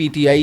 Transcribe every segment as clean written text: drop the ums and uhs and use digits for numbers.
PTI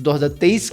2023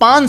5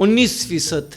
19%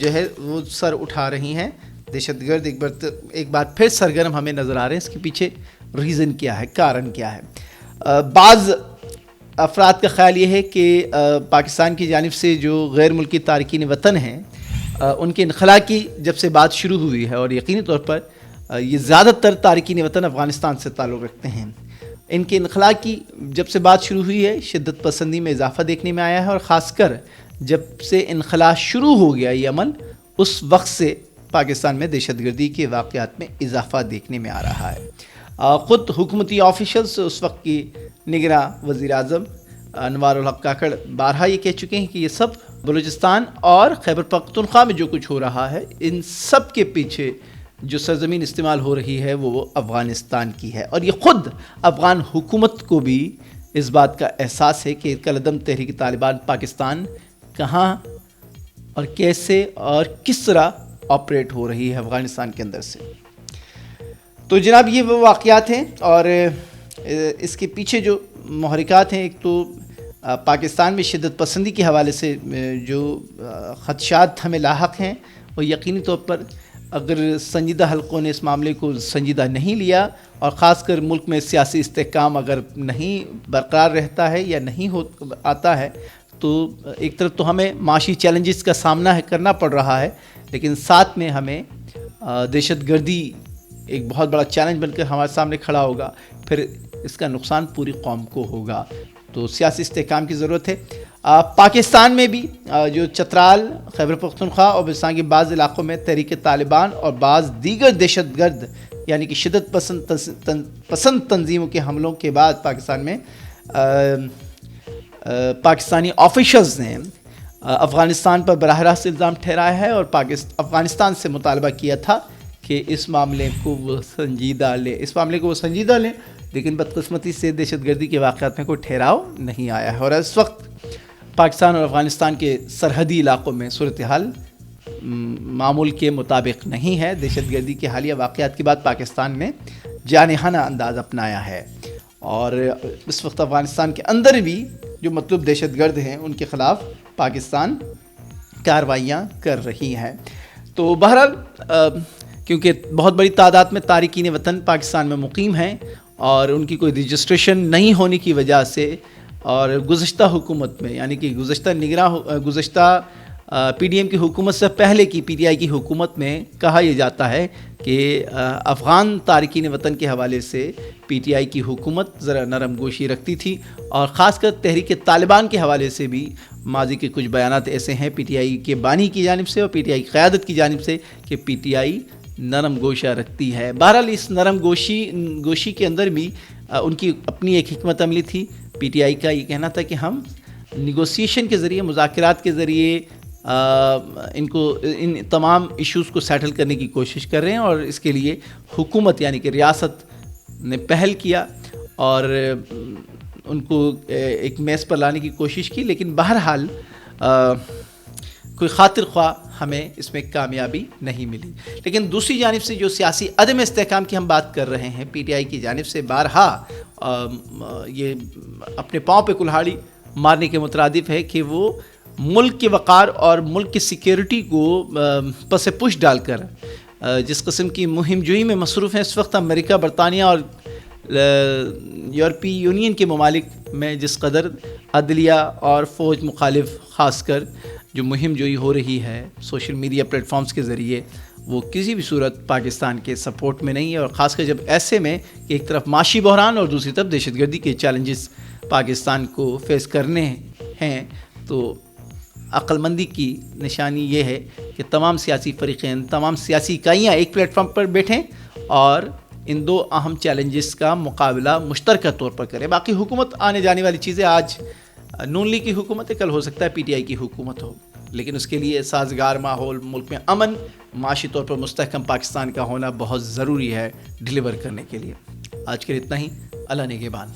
جو ہے وہ سر اٹھا رہی ہیں. دہشت گرد ایک بار پھر سرگرم ہمیں نظر آ رہے ہیں. اس کے پیچھے ریزن کیا ہے, کارن کیا ہے؟ بعض افراد کا خیال یہ ہے کہ پاکستان کی جانب سے جو غیر ملکی تارکین وطن ہیں ان کے انخلاء کی جب سے بات شروع ہوئی ہے, اور یقینی طور پر یہ زیادہ تر تارکین وطن افغانستان سے تعلق رکھتے ہیں, ان کے انخلاء کی جب سے بات شروع ہوئی ہے شدت پسندی میں اضافہ دیکھنے میں آیا ہے, اور خاص کر جب سے انخلاء شروع ہو گیا یہ عمل اس وقت سے پاکستان میں دہشت گردی کے واقعات میں اضافہ دیکھنے میں آ رہا ہے. خود حکومتی آفیشلز اس وقت کی نگراں وزیر اعظم انوار الحق کاکڑ بارہا یہ کہہ چکے ہیں کہ یہ سب بلوچستان اور خیبر پختونخوا میں جو کچھ ہو رہا ہے ان سب کے پیچھے جو سرزمین استعمال ہو رہی ہے وہ افغانستان کی ہے, اور یہ خود افغان حکومت کو بھی اس بات کا احساس ہے کہ کالعدم تحریک طالبان پاکستان کہاں اور کیسے اور کس طرح آپریٹ ہو رہی ہے افغانستان کے اندر سے. تو جناب یہ وہ واقعات ہیں, اور اس کے پیچھے جو محرکات ہیں, ایک تو پاکستان میں شدت پسندی کے حوالے سے جو خدشات ہمیں لاحق ہیں وہ یقینی طور پر اگر سنجیدہ حلقوں نے اس معاملے کو سنجیدہ نہیں لیا, اور خاص کر ملک میں سیاسی استحکام اگر نہیں برقرار رہتا ہے یا نہیں آتا ہے, تو ایک طرف تو ہمیں معاشی چیلنجز کا سامنا کرنا پڑ رہا ہے, لیکن ساتھ میں ہمیں دہشت گردی ایک بہت بڑا چیلنج بن کر ہمارے سامنے کھڑا ہوگا, پھر اس کا نقصان پوری قوم کو ہوگا. تو سیاسی استحکام کی ضرورت ہے. پاکستان میں بھی جو چترال, خیبر پختونخوا اور بلوچستان کے بعض علاقوں میں تحریک طالبان اور بعض دیگر دہشت گرد یعنی کہ شدت پسند تنظیموں کے حملوں کے بعد پاکستان میں پاکستانی آفیشلز نے افغانستان پر براہ راست الزام ٹھہرایا ہے, اور افغانستان سے مطالبہ کیا تھا کہ اس معاملے کو وہ سنجیدہ لیں, لیکن بدقسمتی سے دہشت گردی کے واقعات میں کوئی ٹھہراؤ نہیں آیا ہے. اور اس وقت پاکستان اور افغانستان کے سرحدی علاقوں میں صورتحال معمول کے مطابق نہیں ہے. دہشت گردی کے حالیہ واقعات کے بعد پاکستان نے جانحانہ انداز اپنایا ہے, اور اس وقت افغانستان کے اندر بھی جو مطلوب دہشت گرد ہیں ان کے خلاف پاکستان کارروائیاں کر رہی ہے. تو بہرحال کیونکہ بہت بڑی تعداد میں تارکین وطن پاکستان میں مقیم ہیں, اور ان کی کوئی رجسٹریشن نہیں ہونے کی وجہ سے, اور گزشتہ حکومت میں یعنی کہ گزشتہ پی ڈی ایم کی حکومت سے پہلے کی پی ٹی آئی کی حکومت میں کہا یہ جاتا ہے کہ افغان تارکین وطن کے حوالے سے پی ٹی آئی کی حکومت ذرا نرم گوشی رکھتی تھی, اور خاص کر تحریک طالبان کے حوالے سے بھی ماضی کے کچھ بیانات ایسے ہیں پی ٹی آئی کے بانی کی جانب سے اور پی ٹی آئی کی قیادت کی جانب سے کہ پی ٹی آئی نرم گوشہ رکھتی ہے. بہرحال اس نرم گوشی کے اندر بھی ان کی اپنی ایک حکمت عملی تھی. پی ٹی آئی کا یہ کہنا تھا کہ ہم نیگوسیشن کے ذریعے, مذاکرات کے ذریعے ان تمام ایشوز کو سیٹل کرنے کی کوشش کر رہے ہیں, اور اس کے لیے حکومت یعنی کہ ریاست نے پہل کیا اور ان کو ایک میز پر لانے کی کوشش کی, لیکن بہرحال کوئی خاطر خواہ ہمیں اس میں کامیابی نہیں ملی. لیکن دوسری جانب سے جو سیاسی عدم استحکام کی ہم بات کر رہے ہیں, پی ٹی آئی کی جانب سے بارہا یہ اپنے پاؤں پہ کلہاڑی مارنے کے مترادف ہے کہ وہ ملک کے وقار اور ملک کی سیکیورٹی کو پس پش ڈال کر جس قسم کی مہم جوئی میں مصروف ہیں اس وقت امریکہ, برطانیہ اور یورپی یونین کے ممالک میں جس قدر عدلیہ اور فوج مخالف خاص کر جو مہم جوئی ہو رہی ہے سوشل میڈیا پلیٹ فارمز کے ذریعے, وہ کسی بھی صورت پاکستان کے سپورٹ میں نہیں ہے. اور خاص کر جب ایسے میں کہ ایک طرف معاشی بحران اور دوسری طرف دہشت گردی کے چیلنجز پاکستان کو فیس کرنے ہیں, تو عقل مندی کی نشانی یہ ہے کہ تمام سیاسی فریقین, تمام سیاسی اکائیاں ایک پلیٹ فارم پر بیٹھیں اور ان دو اہم چیلنجز کا مقابلہ مشترکہ طور پر کریں. باقی حکومت آنے جانے والی چیزیں, آج نون لیگ کی حکومت ہے, کل ہو سکتا ہے پی ٹی آئی کی حکومت ہو, لیکن اس کے لیے سازگار ماحول, ملک میں امن, معاشی طور پر مستحکم پاکستان کا ہونا بہت ضروری ہے ڈیلیور کرنے کے لیے. آج کے لیے اتنا ہی. اللہ نگہبان.